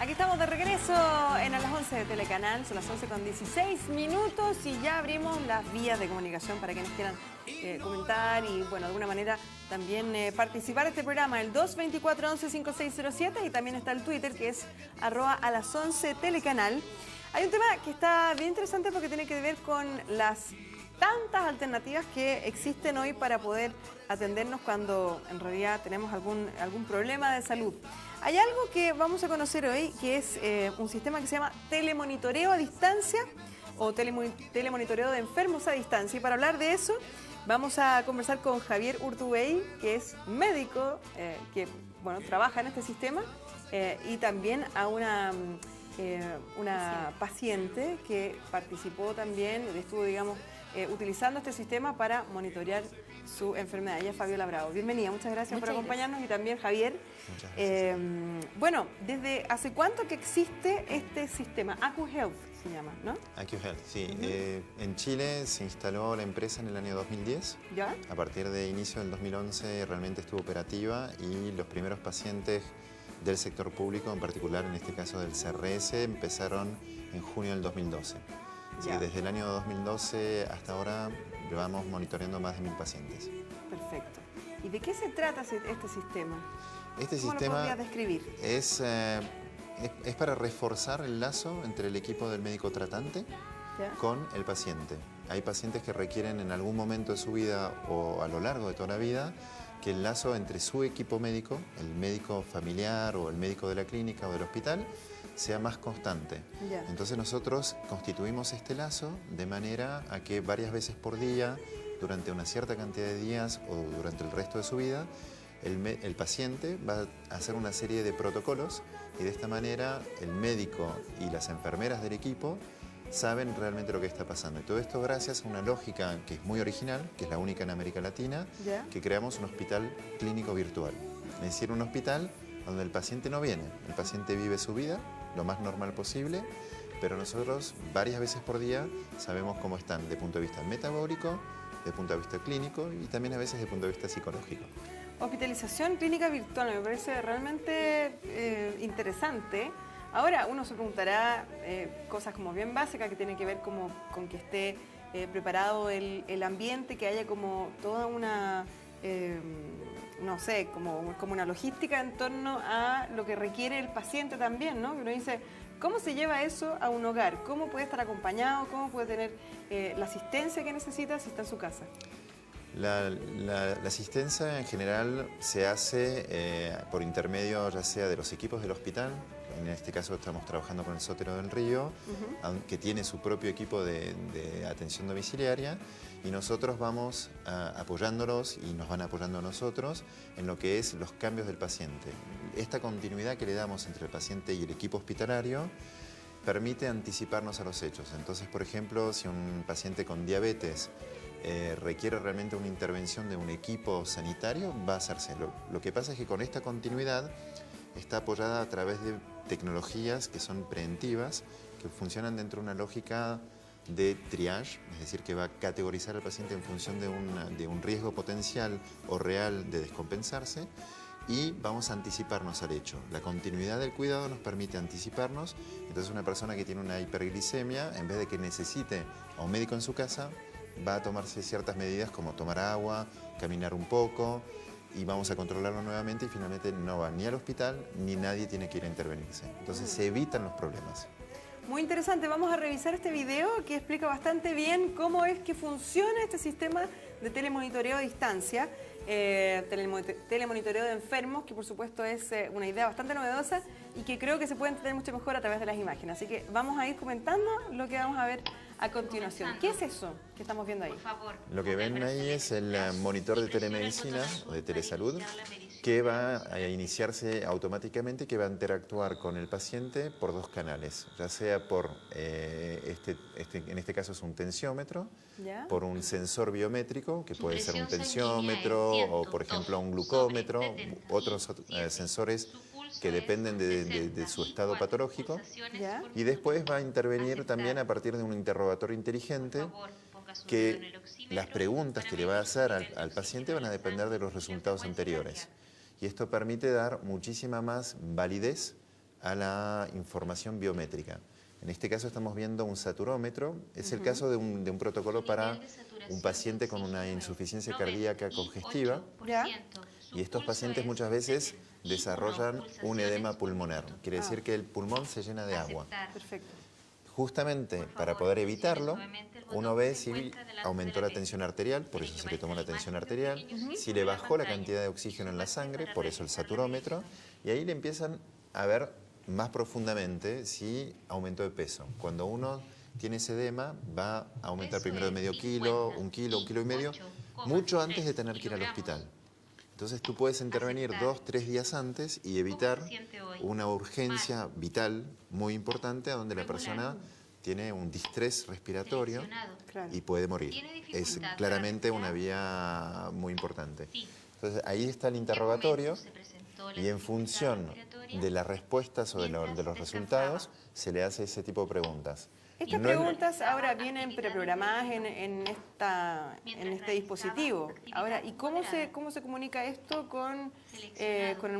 Aquí estamos de regreso en A las 11 de Telecanal, son las 11:16 y ya abrimos las vías de comunicación para quienes quieran comentar y, bueno, de alguna manera también participar de este programa, el 224-11-5607, y también está el Twitter que es @alas11 Telecanal. Hay un tema que está bien interesante porque tiene que ver con las tantas alternativas que existen hoy para poder atendernos cuando en realidad tenemos algún problema de salud. Hay algo que vamos a conocer hoy que es un sistema que se llama telemonitoreo a distancia o telemonitoreo de enfermos a distancia. Y para hablar de eso vamos a conversar con Javier Urtubey, que es médico, que trabaja en este sistema, y también a una paciente que participó también, estuvo, digamos, utilizando este sistema para monitorear su enfermedad. Ella es Fabiola Bravo. Bienvenida, muchas gracias por acompañarnos. Y también Javier. Muchas gracias. Bueno, ¿desde hace cuánto que existe este sistema? AcuHealth se llama, ¿no? AcuHealth, sí. En Chile se instaló la empresa en el año 2010. ¿Ya? A partir de inicio del 2011 realmente estuvo operativa y los primeros pacientes del sector público, en particular en este caso del CRS, empezaron en junio del 2012. Sí, desde el año 2012 hasta ahora llevamos monitoreando más de 1000 pacientes. Perfecto. ¿Y de qué se trata este sistema? ¿Cómo lo podrías describir? Es para reforzar el lazo entre el equipo del médico tratante con el paciente. Hay pacientes que requieren en algún momento de su vida o a lo largo de toda la vida que el lazo entre su equipo médico, el médico familiar o el médico de la clínica o del hospital, sea más constante. Entonces nosotros constituimos este lazo de manera a que varias veces por día, durante una cierta cantidad de días o durante el resto de su vida, el paciente va a hacer una serie de protocolos y de esta manera el médico y las enfermeras del equipo saben realmente lo que está pasando. Y todo esto gracias a una lógica que es muy original, que es la única en América Latina, que creamos un hospital clínico virtual. Es decir, un hospital donde el paciente no viene, el paciente vive su vida lo más normal posible, pero nosotros varias veces por día sabemos cómo están de punto de vista metabólico, de punto de vista clínico y también a veces de punto de vista psicológico. Hospitalización clínica virtual, me parece realmente interesante. Ahora uno se preguntará cosas como bien básicas que tienen que ver con que esté preparado el ambiente, que haya como toda una, no sé, como una logística en torno a lo que requiere el paciente también, ¿no? Uno dice, ¿cómo se lleva eso a un hogar? ¿Cómo puede estar acompañado? ¿Cómo puede tener la asistencia que necesita si está en su casa? La asistencia en general se hace por intermedio ya sea de los equipos del hospital, en este caso estamos trabajando con el Sotero del Río, que tiene su propio equipo de atención domiciliaria, y nosotros vamos apoyándolos y nos van apoyando a nosotros en lo que es los cambios del paciente. Esta continuidad que le damos entre el paciente y el equipo hospitalario permite anticiparnos a los hechos. Entonces, por ejemplo, si un paciente con diabetes requiere realmente una intervención de un equipo sanitario, va a hacerse. Lo que pasa es que con esta continuidad está apoyada a través de tecnologías que son preventivas, que funcionan dentro de una lógica de triage, es decir, que va a categorizar al paciente en función de un riesgo potencial o real de descompensarse, y vamos a anticiparnos al hecho. La continuidad del cuidado nos permite anticiparnos. Entonces una persona que tiene una hiperglicemia, en vez de que necesite a un médico en su casa, va a tomarse ciertas medidas como tomar agua, caminar un poco, y vamos a controlarlo nuevamente y finalmente no va ni al hospital ni nadie tiene que ir a intervenirse. Entonces se evitan los problemas. Muy interesante, vamos a revisar este video que explica bastante bien cómo es que funciona este sistema de telemonitoreo a distancia, telemonitoreo de enfermos, que por supuesto es una idea bastante novedosa y que creo que se puede entender mucho mejor a través de las imágenes. Así que vamos a ir comentando lo que vamos a ver a continuación. ¿Qué es eso que estamos viendo ahí? Lo que ven ahí es el monitor de telemedicina o de telesalud, que va a iniciarse automáticamente, que va a interactuar con el paciente por dos canales, ya sea por, en este caso es un tensiómetro, por un sensor biométrico, que puede ser un tensiómetro o por ejemplo un glucómetro, otros sensores que dependen de su estado patológico, y después va a intervenir también a partir de un interrogatorio inteligente, que las preguntas que le va a hacer al paciente van a depender de los resultados anteriores. Y esto permite dar muchísima más validez a la información biométrica. En este caso estamos viendo un saturómetro. Es el caso de un protocolo para un paciente con una insuficiencia cardíaca congestiva. ¿Ya? Y estos pacientes muchas veces desarrollan un edema pulmonar. Quiere decir que el pulmón se llena de agua. Perfecto. Justamente para poder evitarlo, uno ve si aumentó la tensión arterial, por eso se le tomó la tensión arterial, si le bajó la cantidad de oxígeno en la sangre, por eso el saturómetro, y ahí le empiezan a ver más profundamente si aumentó de peso. Cuando uno tiene ese edema, va a aumentar primero de medio kilo, un kilo y medio, mucho antes de tener que ir al hospital. Entonces tú puedes intervenir 2-3 días antes y evitar una urgencia vital muy importante donde la persona tiene un distrés respiratorio y puede morir. Es claramente una vía muy importante. Entonces ahí está el interrogatorio y en función de las respuestas o de los resultados se le hace ese tipo de preguntas. Estas preguntas ahora vienen preprogramadas en este dispositivo. Ahora, ¿y cómo se comunica esto con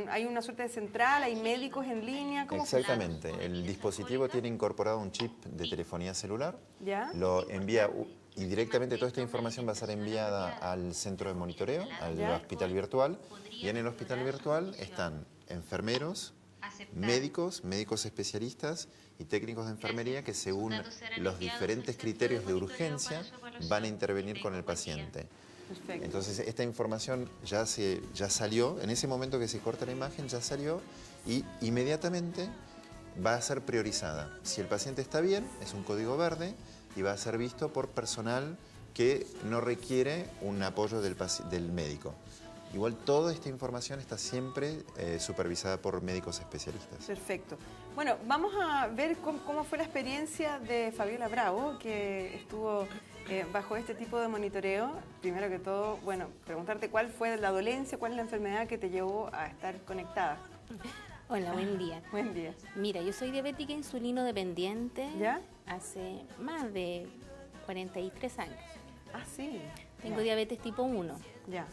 hay una suerte de central, hay médicos en línea? ¿Cómo Exactamente. El dispositivo tiene incorporado un chip de telefonía celular. ¿Ya? Lo envía y directamente toda esta información va a ser enviada al centro de monitoreo, al hospital virtual. Y en el hospital virtual están enfermeros, médicos especialistas y técnicos de enfermería que según los diferentes criterios de urgencia van a intervenir con el paciente. Perfecto. Entonces esta información ya salió, en ese momento que se corta la imagen ya salió y inmediatamente va a ser priorizada. Si el paciente está bien, es un código verde y va a ser visto por personal que no requiere un apoyo del médico. Igual toda esta información está siempre supervisada por médicos especialistas. Perfecto. Bueno, vamos a ver cómo fue la experiencia de Fabiola Bravo, que estuvo bajo este tipo de monitoreo. Primero que todo, bueno, preguntarte cuál fue la dolencia, cuál es la enfermedad que te llevó a estar conectada. Hola, buen día. Buen día. Mira, yo soy diabética insulino dependiente. ¿Ya? Hace más de 43 años. Ah, sí. Tengo diabetes tipo 1. Ya.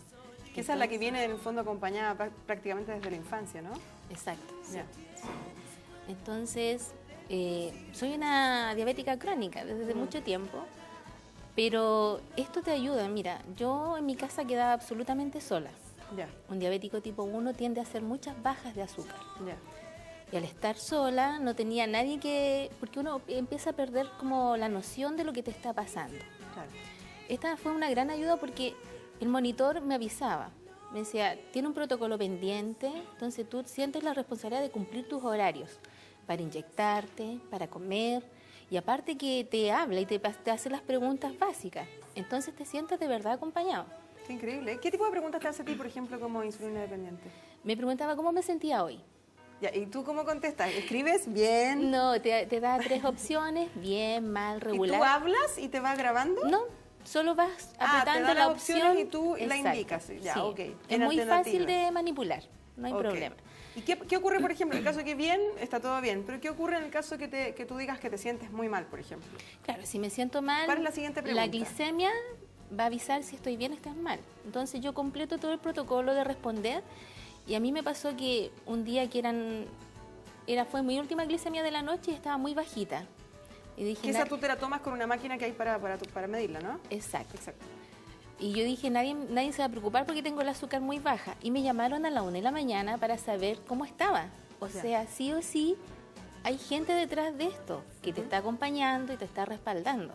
Que esa es la que viene en el fondo acompañada prácticamente desde la infancia, ¿no? Exacto. Ya. Entonces, soy una diabética crónica desde mucho tiempo, pero esto te ayuda. Mira, yo en mi casa quedaba absolutamente sola. Ya. Un diabético tipo 1 tiende a hacer muchas bajas de azúcar. Ya. Y al estar sola no tenía nadie porque uno empieza a perder como la noción de lo que te está pasando. Claro. Esta fue una gran ayuda porque el monitor me avisaba, me decía, tiene un protocolo pendiente, entonces tú sientes la responsabilidad de cumplir tus horarios para inyectarte, para comer, y aparte que te habla y te hace las preguntas básicas, entonces te sientes de verdad acompañado. Qué increíble. ¿Qué tipo de preguntas te hace a ti, por ejemplo, como insulina dependiente? Me preguntaba cómo me sentía hoy. Ya, ¿y tú cómo contestas? ¿Escribes bien? No, te da 3 opciones, bien, mal, regular. ¿Y tú hablas y te va grabando? No, solo vas apretando te da la las opciones opción y tú la exacto, indicas. Ya, sí. ok. Es En muy alternativa. fácil de manipular, no hay Ok. problema. ¿Y qué ocurre, por ejemplo, en el caso que bien, está todo bien, pero qué ocurre en el caso que tú digas que te sientes muy mal, por ejemplo? Claro, si me siento mal, ¿Cuál es la siguiente pregunta? la glicemia va a avisar si estoy bien o estás mal. Entonces yo completo todo el protocolo de responder y a mí me pasó que un día que fue mi última glicemia de la noche y estaba muy bajita. Y dije, Que esa tú te la tomas con una máquina que hay para medirla, ¿no? Exacto. Exacto. Y yo dije, nadie se va a preocupar porque tengo el azúcar muy baja. Y me llamaron a la 1 de la mañana para saber cómo estaba. O Ya. sea, sí o sí, hay gente detrás de esto que te está acompañando y te está respaldando.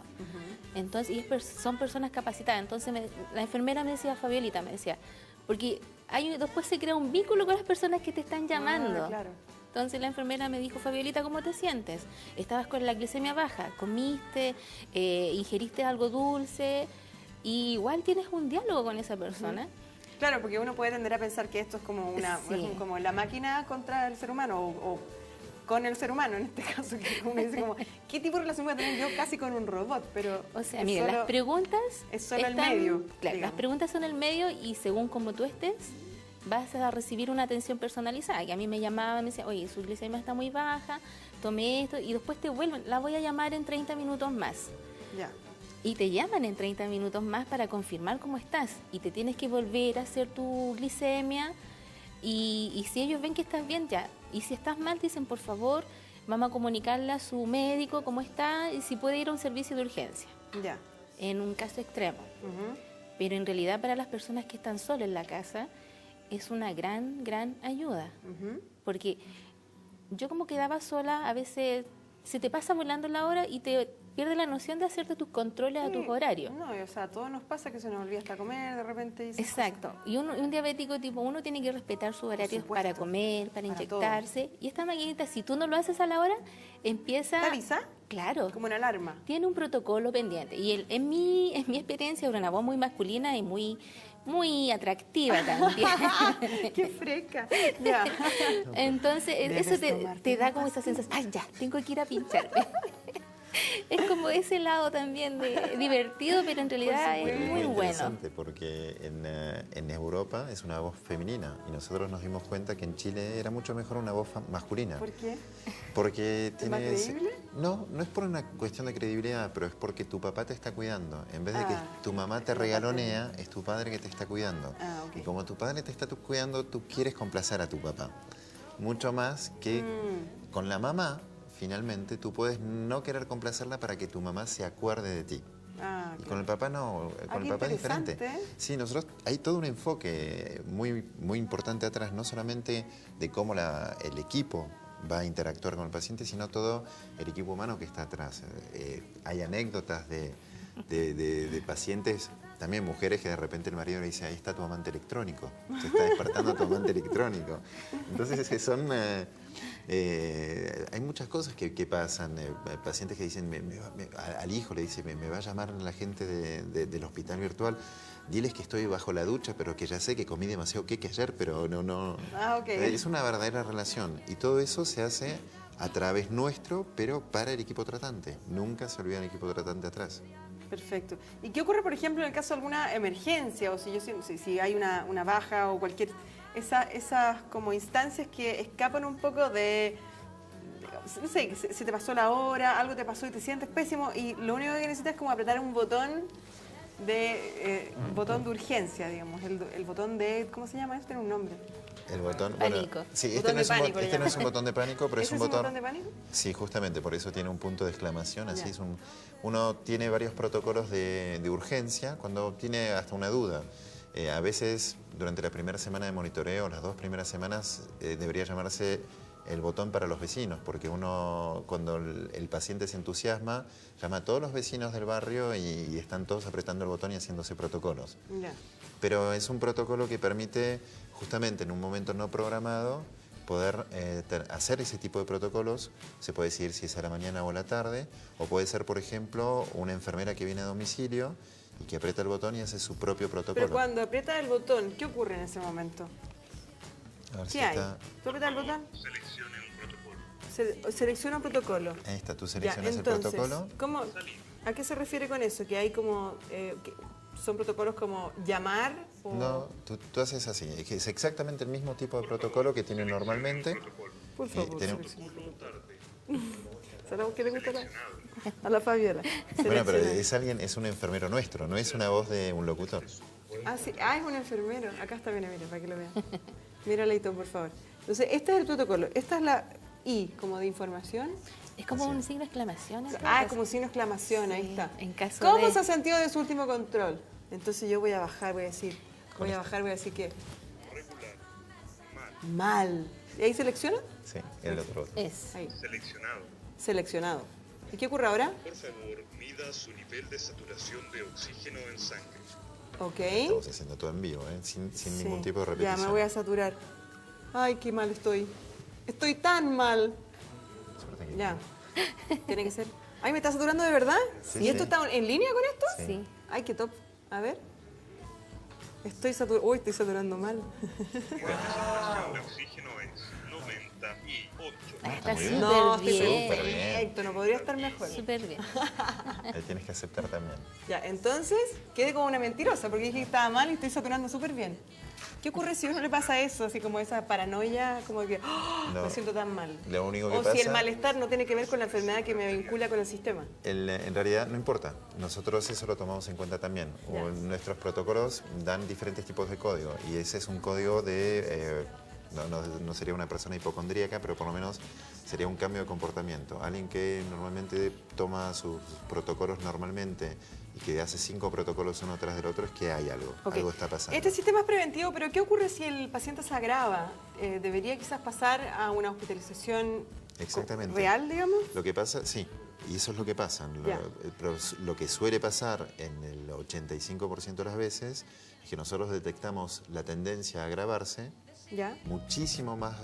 Entonces, son personas capacitadas. Entonces, la enfermera me decía, Fabiolita, me decía, porque después se crea un vínculo con las personas que te están llamando. Ah, claro. Entonces la enfermera me dijo, Fabiolita, ¿cómo te sientes? Estabas con la glicemia baja, comiste, ingeriste algo dulce, y igual tienes un diálogo con esa persona. Claro, porque uno puede tender a pensar que esto es como Sí. como la máquina contra el ser humano o con el ser humano en este caso, que uno dice como, ¿qué tipo de relación voy a tener yo casi con un robot? Pero O sea, es mira, solo- las preguntas es solo el están- medio, Claro, las digamos. preguntas son el medio y según como tú estés, vas a recibir una atención personalizada. Que a mí me llamaban, me decían, oye, su glicemia está muy baja, tomé esto, y después te vuelven, la voy a llamar en 30 minutos más. Ya. Y te llaman en 30 minutos más para confirmar cómo estás. Y te tienes que volver a hacer tu glicemia Y si ellos ven que estás bien, ya. Y si estás mal, dicen, por favor, vamos a comunicarle a su médico cómo está y si puede ir a un servicio de urgencia. Ya. En un caso extremo. Ujú. Pero en realidad para las personas que están solas en la casa es una gran, gran ayuda. Ujú. Porque yo como quedaba sola, a veces se te pasa volando la hora y te pierdes la noción de hacerte tus controles a tus horarios. No, o sea, a todos nos pasa que se nos olvida hasta comer de repente. Y esas Exacto. Y un diabético tipo 1 tiene que respetar sus horarios supuesto. para comer, para Para inyectarse. Y esta maquinita, si tú no lo haces a la hora, empieza... ¿Te avisa? Claro. Como una alarma. Tiene un protocolo pendiente. Y en mi experiencia, era una voz muy masculina y muy atractiva también. ¡Qué fresca! Ya. Entonces, Debes eso tomarte te da una como esa sensación, ay, ya, tengo que ir a pincharme. Es como ese lado también de divertido, pero en realidad es Es muy bueno. interesante porque en Europa es una voz femenina y nosotros nos dimos cuenta que en Chile era mucho mejor una voz masculina. ¿Por qué? Porque ¿Es más creíble? No, no es por una cuestión de credibilidad, pero es porque tu papá te está cuidando. En vez de que Ah, tu mamá te la regalonea, es tu padre que te está cuidando. Ah, ok. Y como tu padre te está cuidando, tú quieres complacer a tu papá. Mucho más que con la mamá, finalmente, tú puedes no querer complacerla para que tu mamá se acuerde de ti. Ah, Y con el papá no, con qué el papá es diferente. interesante. Sí, nosotros hay todo un enfoque muy importante atrás, no solamente de cómo el equipo va a interactuar con el paciente, sino todo el equipo humano que está atrás. Hay anécdotas de pacientes, también mujeres que de repente el marido le dice, ahí está tu amante electrónico, se está despertando tu amante electrónico. Entonces hay muchas cosas que pasan, pacientes que dicen, al hijo le dice, me va a llamar la gente del hospital virtual, diles que estoy bajo la ducha, pero que ya sé que comí demasiado queque ayer, pero no. Ah, ok. Es una verdadera relación y todo eso se hace a través nuestro, pero para el equipo tratante. Nunca se olvida el equipo tratante atrás. Perfecto. ¿Y qué ocurre, por ejemplo, en el caso de alguna emergencia o si hay una baja o cualquier... Esas como instancias que escapan un poco no sé, que se te pasó la hora, algo te pasó y te sientes pésimo y lo único que necesitas es como apretar un botón botón de urgencia, digamos, el botón de... ¿Cómo se llama? Esto tiene un nombre. El botón... Pánico. Sí, Botón de pánico, le este no es un llaman. botón de pánico, pero es ¿Ese un es un botón... botón de pánico? Sí, justamente, por eso tiene un punto de exclamación. Así Ya. es uno tiene varios protocolos de urgencia cuando tiene hasta una duda. A veces, durante la primera semana de monitoreo, las 2 primeras semanas, debería llamarse el botón para los vecinos, porque cuando el paciente se entusiasma, llama a todos los vecinos del barrio y están todos apretando el botón y haciéndose protocolos. Ya. Pero es un protocolo que permite, justamente en un momento no programado, poder hacer ese tipo de protocolos. Se puede decidir si es a la mañana o a la tarde, o puede ser, por ejemplo, una enfermera que viene a domicilio y que aprieta el botón y hace su propio protocolo. Pero cuando aprieta el botón, ¿qué ocurre en ese momento? A ver si ¿Qué hay? está... ¿Tú aprietas el botón? Seleccione un protocolo. Selecciona un protocolo. Ahí está, tú Ya, seleccionas entonces, el protocolo. ¿a qué se refiere con eso? ¿Que hay como... son protocolos como llamar? O... No, tú haces así. Es exactamente el mismo tipo de protocolo que tienen normalmente. Por favor, tenemos- ¿Sabes qué le gusta a la Fabiola? Bueno, pero Selecciona. es un enfermero nuestro, no es una voz de un locutor. Ah, sí. Ah, es un enfermero. Acá está, mira, para que lo vean. Mira, Leito, por favor. Entonces, este es el protocolo. Esta es la I, como de información. Es como un signo de exclamación. en todo Ah, es caso. como signo de exclamación, ahí Sí, está. en caso ¿Cómo de- se ha sentido de su último control? Entonces yo voy a bajar, voy a decir, voy a decir que... Mal. ¿Y ahí selecciona? Sí, el otro botón. Es. Ahí, Seleccionado. seleccionado. ¿Y qué ocurre ahora? Por favor, mida su nivel de saturación de oxígeno en sangre. Ok. Estamos haciendo todo en vivo, sin Sí. ningún tipo de repetición. Ya, me voy a saturar. Ay, qué mal estoy. Estoy tan mal. Suerte que- Ya. Tiene que ser. Ay, ¿me está saturando de verdad? Sí, ¿Y esto sí. está en línea con esto? Sí. Sí. Ay, qué top. A ver. Estoy saturando mal. La de oxígeno es 98. Está muy bien. No, súper estoy bien. perfecto. No podría estar mejor. Súper bien. Ahí tienes que aceptar también. Ya, entonces quedé como una mentirosa porque dije que estaba mal y estoy saturando súper bien. ¿Qué ocurre si a uno le pasa eso? Así como esa paranoia, como que ¡oh! No. Me siento tan mal. Lo único que o si pasa- el malestar no tiene que ver con la enfermedad que me vincula con el sistema. En realidad no importa, nosotros eso lo tomamos en cuenta también. Ya. Nuestros protocolos dan diferentes tipos de código y ese es un código no sería una persona hipocondríaca, pero por lo menos sería un cambio de comportamiento. Alguien que normalmente toma sus protocolos normalmente y que hace 5 protocolos uno tras del otro, es que hay algo, algo está pasando. Este sistema es preventivo, pero ¿qué ocurre si el paciente se agrava? ¿Debería quizás pasar a una hospitalización real, digamos? Lo que pasa, sí, y eso es lo que pasa. Lo que suele pasar en el 85% de las veces es que nosotros detectamos la tendencia a agravarse muchísimo más,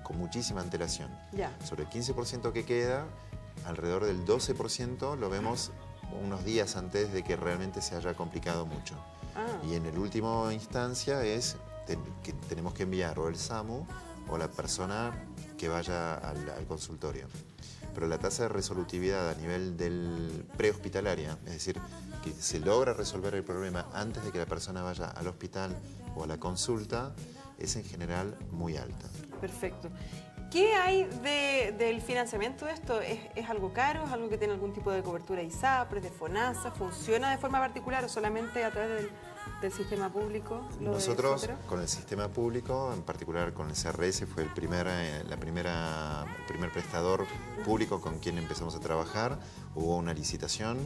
con muchísima antelación. Sobre el 15% que queda, alrededor del 12% lo vemos unos días antes de que realmente se haya complicado mucho. Y en el último instancia es que tenemos que enviar o el SAMU o la persona que vaya al consultorio. Pero la tasa de resolutividad a nivel del prehospitalaria, es decir, que se logra resolver el problema antes de que la persona vaya al hospital o a la consulta, es en general muy alta. Perfecto. ¿Qué hay del financiamiento de esto? ¿Es algo caro? ¿Es algo que tiene algún tipo de cobertura ISAPRES, de FONASA? ¿Funciona de forma particular o solamente a través del sistema público? Nosotros, con el sistema público, en particular con el CRS, fue el primer prestador público con quien empezamos a trabajar. Hubo una licitación,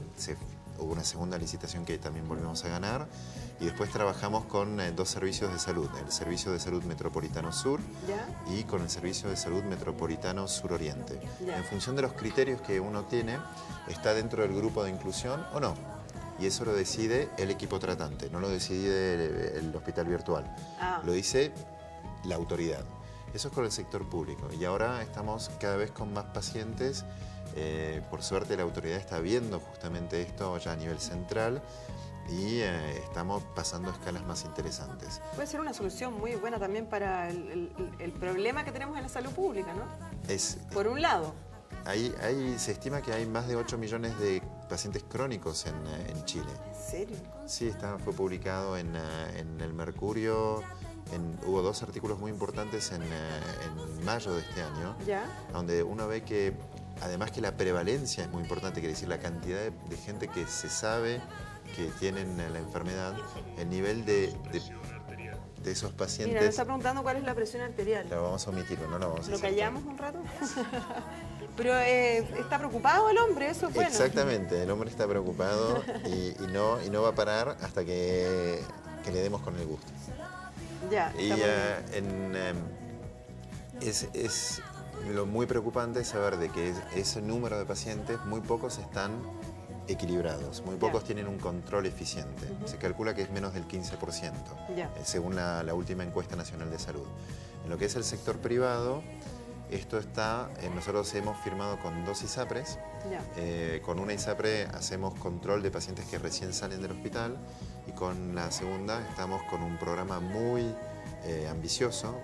hubo una segunda licitación que también volvimos a ganar. Y después trabajamos con 2 servicios de salud, el Servicio de Salud Metropolitano Sur y con el Servicio de Salud Metropolitano Suroriente. En función de los criterios que uno tiene, está dentro del grupo de inclusión o no. Y eso lo decide el equipo tratante, no lo decide el hospital virtual. Lo dice la autoridad. Eso es con el sector público. Y ahora estamos cada vez con más pacientes. Por suerte la autoridad está viendo justamente esto ya a nivel central. Y estamos pasando a escalas más interesantes. Puede ser una solución muy buena también para el problema que tenemos en la salud pública, ¿no? Por un lado. Se estima que hay más de 8 millones de pacientes crónicos en Chile. ¿En serio? Sí, fue publicado en el Mercurio. Hubo 2 artículos muy importantes en mayo de este año, donde uno ve que, además que la prevalencia es muy importante, quiere decir la cantidad de gente que se sabe que tienen la enfermedad, el nivel de esos pacientes... Mira, me está preguntando cuál es la presión arterial. La vamos a omitir, no la vamos a hacer. ¿Lo callamos un rato? Pero está preocupado el hombre, eso es bueno. Exactamente, el hombre está preocupado y no va a parar hasta que le demos con el gusto. Y es lo muy preocupante es saber de que ese número de pacientes, muy pocos están equilibrados, muy pocos tienen un control eficiente. Se calcula que es menos del 15%, según la última encuesta nacional de salud. En lo que es el sector privado, esto está, nosotros hemos firmado con 2 ISAPRES. Con una ISAPRE hacemos control de pacientes que recién salen del hospital y con la segunda estamos con un programa muy ambicioso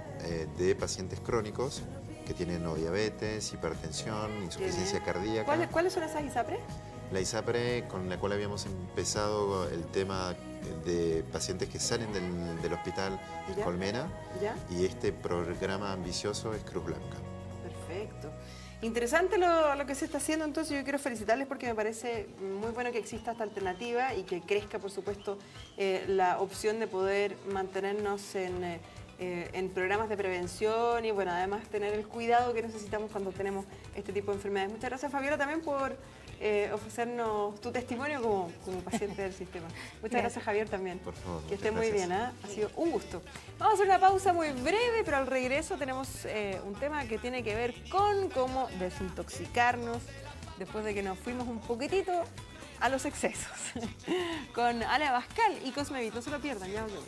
de pacientes crónicos que tienen o diabetes, hipertensión, insuficiencia cardíaca. ¿Cuáles son esas ISAPRES? La ISAPRE, con la cual habíamos empezado el tema de pacientes que salen del hospital, es Colmena, y este programa ambicioso es Cruz Blanca. Perfecto. Interesante lo que se está haciendo, entonces yo quiero felicitarles porque me parece muy bueno que exista esta alternativa y que crezca, por supuesto, la opción de poder mantenernos en programas de prevención y, bueno, además tener el cuidado que necesitamos cuando tenemos este tipo de enfermedades. Muchas gracias, Fabiola, también por ofrecernos tu testimonio como paciente del sistema. Muchas gracias, Javier, también. Por favor. Que esté muy bien, ha sido un gusto. Vamos a hacer una pausa muy breve, pero al regreso tenemos un tema que tiene que ver con cómo desintoxicarnos después de que nos fuimos un poquitito a los excesos. Con Ale Abascal y Cosmevit. No se lo pierdan, ya volvemos.